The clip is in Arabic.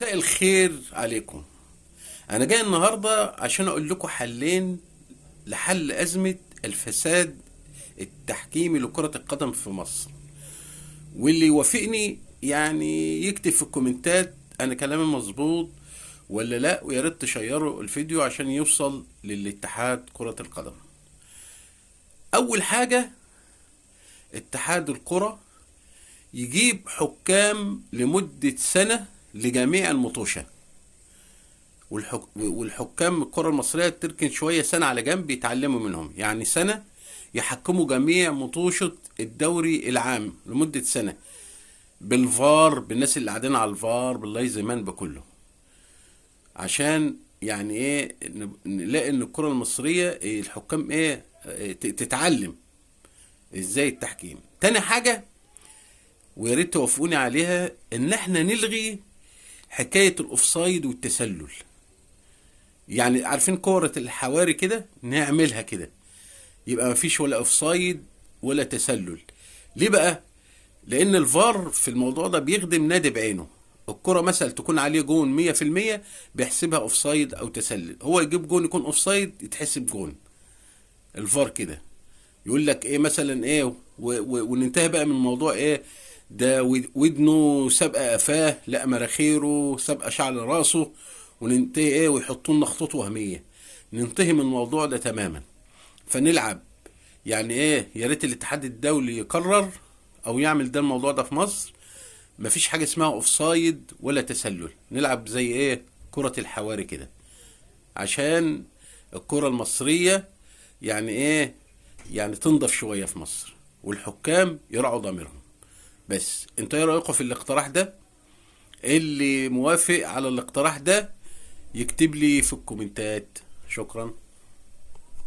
مساء الخير عليكم. انا جاي النهارده عشان اقول لكم حلين لحل ازمه الفساد التحكيمي لكره القدم في مصر. واللي يوافقني يعني يكتب في الكومنتات انا كلامي مظبوط ولا لا، ويا ريت تشيروا الفيديو عشان يوصل للاتحاد كره القدم. اول حاجه، اتحاد الكره يجيب حكام لمده سنه لجميع المطوشه، والحكام الكرة المصرية تركن شوية سنة على جنب يتعلموا منهم، يعني سنة يحكموا جميع مطوشة الدوري العام لمدة سنة بالفار، بالناس اللي قاعدين على الفار، بالله زمان بكله، عشان يعني ايه نلاقي ان الكرة المصرية الحكام ايه تتعلم ازاي التحكيم. تاني حاجة ويا ريت توافقوني عليها، ان احنا نلغي حكاية الاوفسايد والتسلل. يعني عارفين كورة الحواري كده نعملها كده، يبقى مفيش ولا اوفسايد ولا تسلل. ليه بقى؟ لان الفار في الموضوع ده بيخدم نادي بعينه. الكرة مثلا تكون عليه جون 100% بيحسبها اوفسايد او تسلل، هو يجيب جون يكون اوفسايد يتحسب جون. الفار كده يقول لك ايه مثلا ايه وننتهي بقى من الموضوع ايه ده، ودنه سابقه قفاه، لا مراخيره سابقه شعر راسه، وننتهي ايه ويحطوا لنا خطوط وهميه. ننتهي من الموضوع ده تماما، فنلعب. يعني ايه، يا ريت الاتحاد الدولي يقرر او يعمل ده الموضوع ده في مصر. مفيش حاجه اسمها اوفسايد ولا تسلل، نلعب زي ايه كره الحواري كده، عشان الكره المصريه يعني ايه، يعني تنضف شويه في مصر، والحكام يرعوا ضميرهم. بس انتوا ايه رايكم في الاقتراح ده؟ اللي موافق على الاقتراح ده يكتب لي في الكومنتات. شكرا.